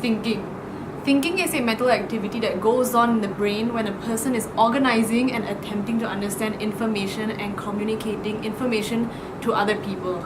thinking. Thinking is a mental activity that goes on in the brain when a person is organizing and attempting to understand information and communicating information to other people.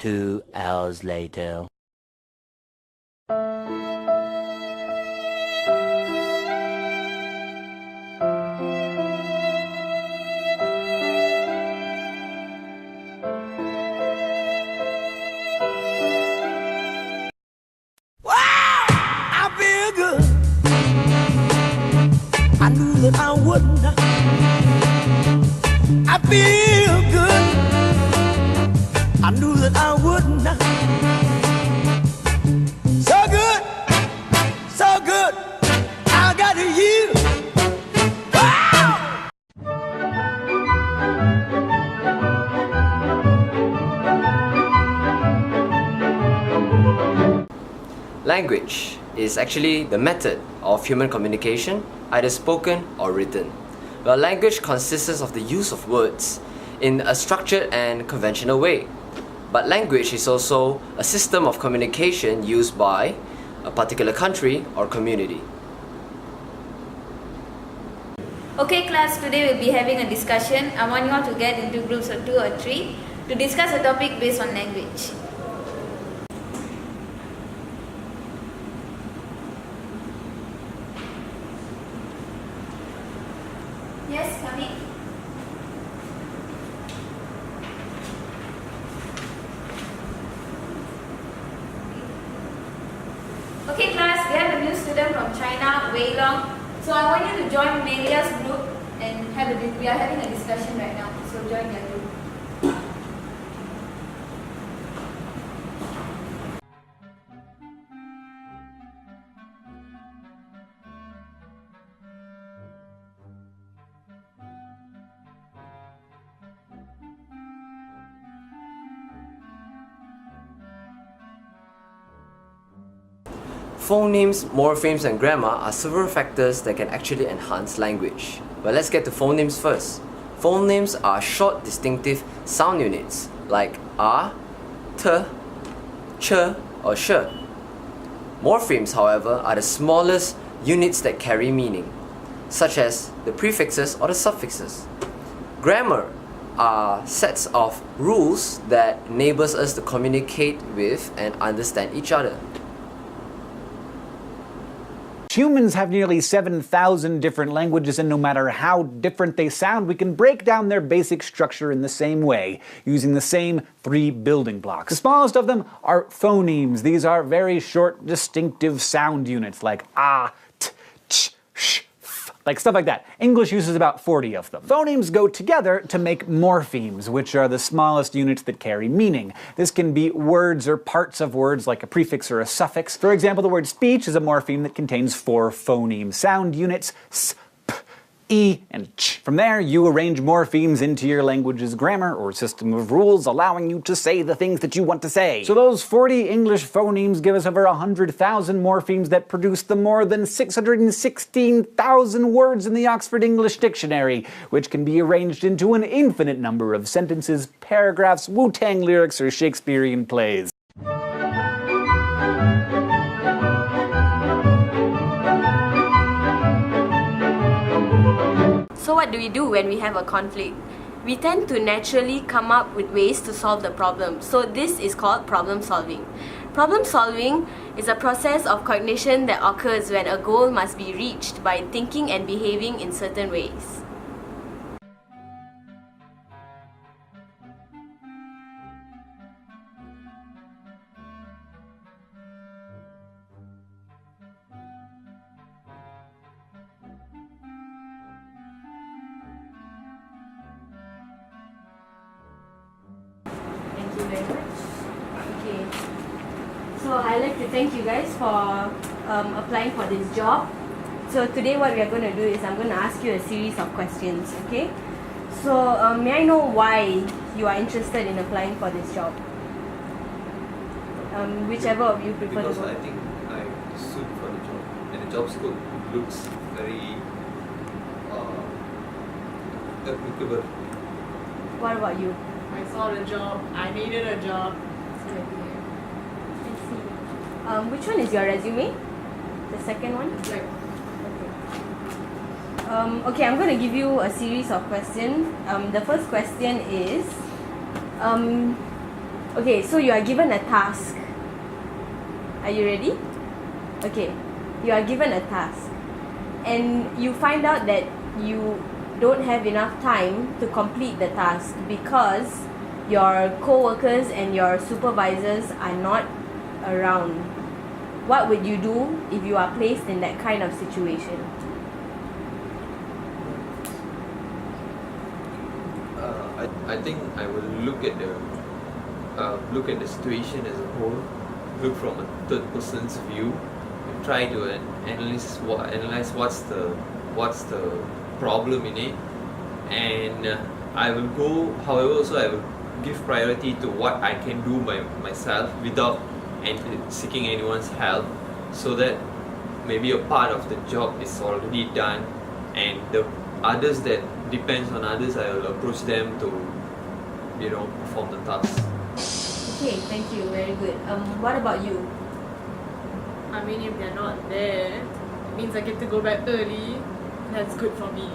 Two hours later. I knew that I wouldn't. I feel good. I knew that I wouldn't. So good, so good. I got you. Wow! Language is actually the method of human communication, either spoken or written. Well, language consists of the use of words in a structured and conventional way. But language is also a system of communication used by a particular country or community. Okay class, today we'll be having a discussion. I want you all to get into groups of 2 or 3 to discuss a topic based on language. Yes, come in. Okay class, we have a new student from China, Wei Long. So I want you to join Melia's group and we are having a discussion right now. So join their group. Phonemes, morphemes, and grammar are several factors that can actually enhance language. But let's get to phonemes first. Phonemes are short, distinctive sound units like a, t, ch, or sh. Morphemes, however, are the smallest units that carry meaning, such as the prefixes or the suffixes. Grammar are sets of rules that enables us to communicate with and understand each other. Humans have nearly 7,000 different languages, and no matter how different they sound, we can break down their basic structure in the same way, using the same 3 building blocks. The smallest of them are phonemes. These are very short, distinctive sound units like ah, t, ch, sh, f, like stuff like that. English uses about 40 of them. Phonemes go together to make morphemes, which are the smallest units that carry meaning. This can be words or parts of words like a prefix or a suffix. For example, the word speech is a morpheme that contains 4 phoneme sound units: s, p, e, and ch. From there, you arrange morphemes into your language's grammar or system of rules, allowing you to say the things that you want to say. So those 40 English phonemes give us over 100,000 morphemes that produce the more than 616,000 words in the Oxford English Dictionary, which can be arranged into an infinite number of sentences, paragraphs, Wu-Tang lyrics, or Shakespearean plays. So what do we do when we have a conflict? We tend to naturally come up with ways to solve the problem. So this is called problem solving. Problem solving is a process of cognition that occurs when a goal must be reached by thinking and behaving in certain ways. Thank you very much. Okay. So I'd like to thank you guys for applying for this job. So today what we are going to do is I'm going to ask you a series of questions, okay? So may I know why you are interested in applying for this job? Whichever of you prefer Because to go. I think I suit for the job, and the job scope looks very applicable. What about you? I saw the job. I needed a job. I see. Which one is your resume? The second one? It's like, Okay, I'm going to give you a series of questions. The first question is, okay, so you are given a task. Are you ready? Okay, you are given a task, and you find out that you don't have enough time to complete the task because your co-workers and your supervisors are not around. What would you do if you are placed in that kind of situation? I think I will look at the situation as a whole, look from a third person's view, and try to analyze what's the problem in it, and I will go. However, also I will give priority to what I can do by myself without seeking anyone's help, so that maybe a part of the job is already done, and the others that depends on others, I will approach them to, perform the task. Okay, thank you. Very good. What about you? I mean, if they're not there, it means I get to go back early. That's good for me.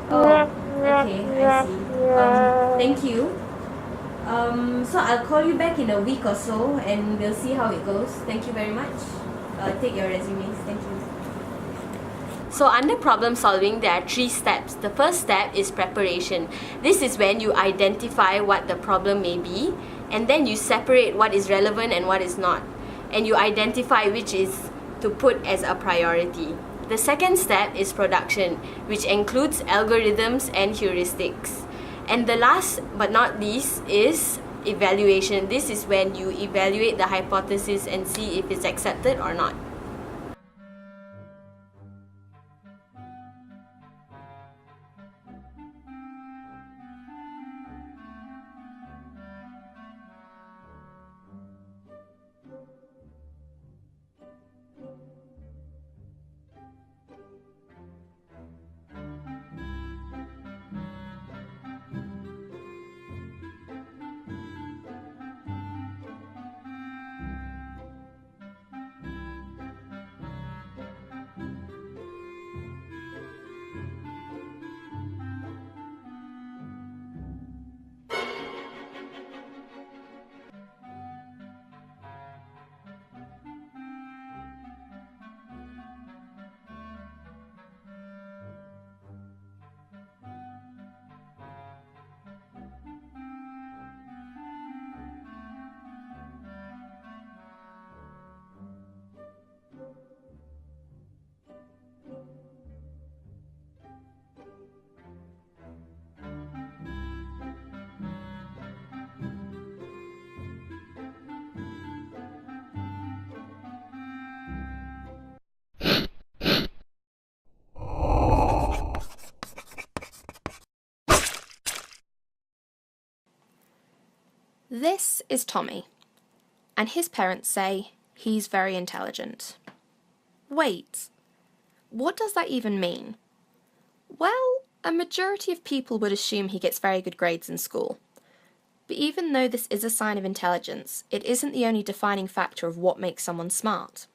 Oh, okay, I see. Thank you. So I'll call you back in a week or so, and we'll see how it goes. Thank you very much. Take your resumes. Thank you. So under problem solving, there are 3 steps. The first step is preparation. This is when you identify what the problem may be, and then you separate what is relevant and what is not, and you identify which is to put as a priority. The second step is production, which includes algorithms and heuristics. And the last but not least is evaluation. This is when you evaluate the hypothesis and see if it's accepted or not. This is Tommy, and his parents say he's very intelligent. Wait, what does that even mean? Well, a majority of people would assume he gets very good grades in school. But even though this is a sign of intelligence, it isn't the only defining factor of what makes someone smart.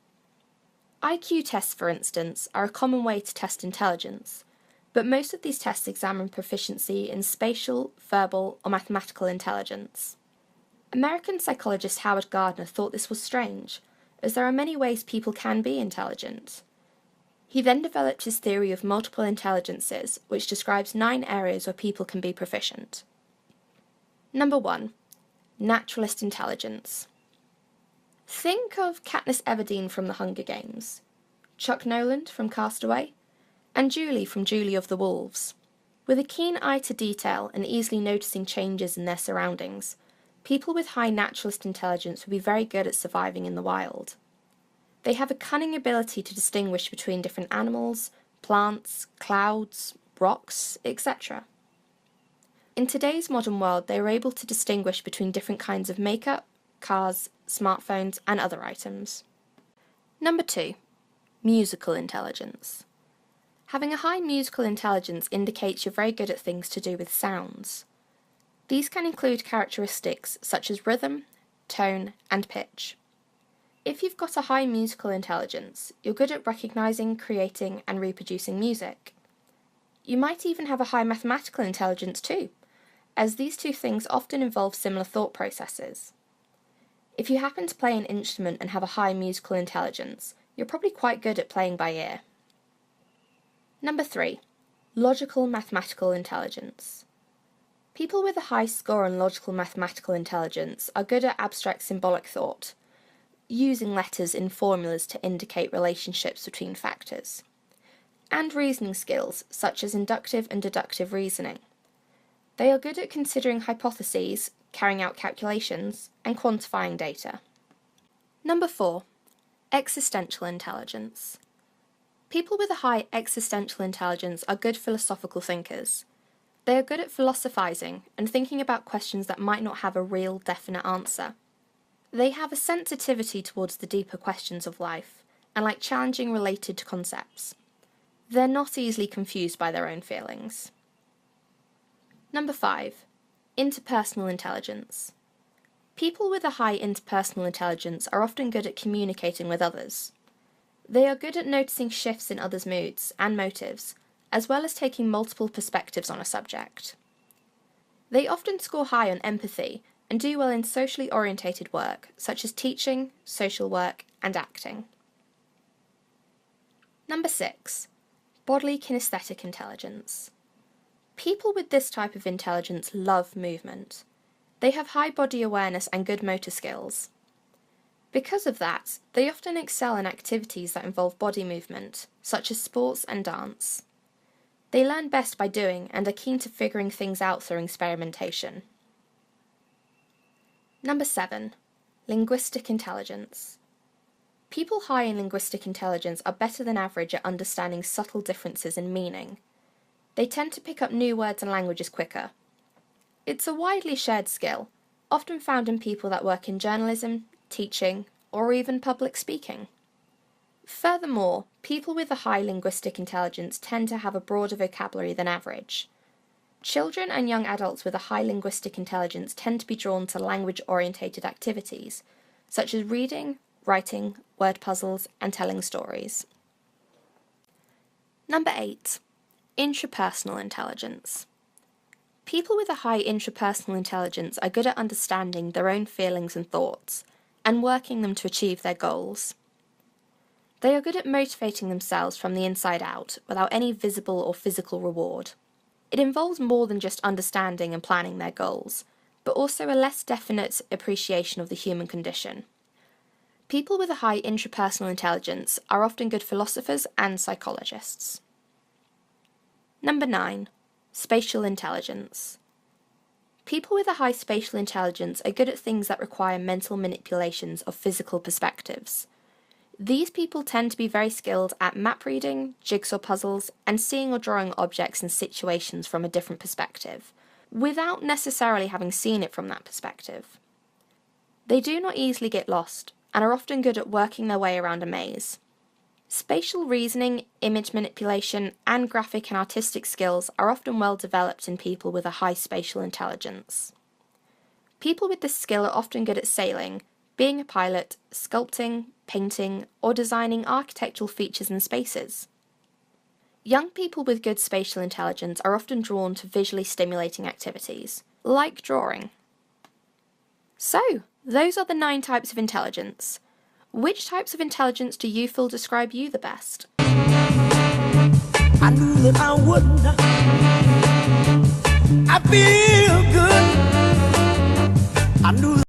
IQ tests, for instance, are a common way to test intelligence, but most of these tests examine proficiency in spatial, verbal, or mathematical intelligence. American psychologist Howard Gardner thought this was strange, as there are many ways people can be intelligent. He then developed his theory of multiple intelligences, which describes 9 areas where people can be proficient. Number 1. Naturalist intelligence. Think of Katniss Everdeen from The Hunger Games, Chuck Noland from Castaway, and Julie from Julie of the Wolves. With a keen eye to detail and easily noticing changes in their surroundings, people with high naturalist intelligence would be very good at surviving in the wild. They have a cunning ability to distinguish between different animals, plants, clouds, rocks, etc. In today's modern world, they are able to distinguish between different kinds of makeup, cars, smartphones, and other items. Number 2. Musical intelligence. Having a high musical intelligence indicates you're very good at things to do with sounds. These can include characteristics such as rhythm, tone, and pitch. If you've got a high musical intelligence, you're good at recognizing, creating, and reproducing music. You might even have a high mathematical intelligence too, as these two things often involve similar thought processes. If you happen to play an instrument and have a high musical intelligence, you're probably quite good at playing by ear. Number 3. Logical mathematical intelligence. People with a high score on logical mathematical intelligence are good at abstract symbolic thought, using letters in formulas to indicate relationships between factors, and reasoning skills such as inductive and deductive reasoning. They are good at considering hypotheses, carrying out calculations, and quantifying data. Number 4. Existential intelligence. People with a high existential intelligence are good philosophical thinkers. They are good at philosophizing and thinking about questions that might not have a real, definite answer. They have a sensitivity towards the deeper questions of life and like challenging related concepts. They're not easily confused by their own feelings. Number 5. Interpersonal intelligence. People with a high interpersonal intelligence are often good at communicating with others. They are good at noticing shifts in others' moods and motives, as well as taking multiple perspectives on a subject. They often score high on empathy and do well in socially orientated work, such as teaching, social work, and acting. Number 6. Bodily kinesthetic intelligence. People with this type of intelligence love movement. They have high body awareness and good motor skills. Because of that, they often excel in activities that involve body movement, such as sports and dance. They learn best by doing and are keen to figuring things out through experimentation. Number 7. Linguistic intelligence. People high in linguistic intelligence are better than average at understanding subtle differences in meaning. They tend to pick up new words and languages quicker. It's a widely shared skill, often found in people that work in journalism, teaching, or even public speaking. Furthermore, people with a high linguistic intelligence tend to have a broader vocabulary than average. Children and young adults with a high linguistic intelligence tend to be drawn to language-orientated activities, such as reading, writing, word puzzles, and telling stories. Number 8. Intrapersonal intelligence. People with a high intrapersonal intelligence are good at understanding their own feelings and thoughts, and working them to achieve their goals. They are good at motivating themselves from the inside out, without any visible or physical reward. It involves more than just understanding and planning their goals, but also a less definite appreciation of the human condition. People with a high intrapersonal intelligence are often good philosophers and psychologists. Number 9. Spatial intelligence. People with a high spatial intelligence are good at things that require mental manipulations of physical perspectives. These people tend to be very skilled at map reading, jigsaw puzzles, and seeing or drawing objects and situations from a different perspective, without necessarily having seen it from that perspective. They do not easily get lost and are often good at working their way around a maze. Spatial reasoning, image manipulation, and graphic and artistic skills are often well developed in people with a high spatial intelligence. People with this skill are often good at sailing, being a pilot, sculpting, painting, or designing architectural features and spaces. Young people with good spatial intelligence are often drawn to visually stimulating activities, like drawing. So, those are the 9 types of intelligence. Which types of intelligence do you feel describe you the best? I knew that I wouldn't. I feel good. I knew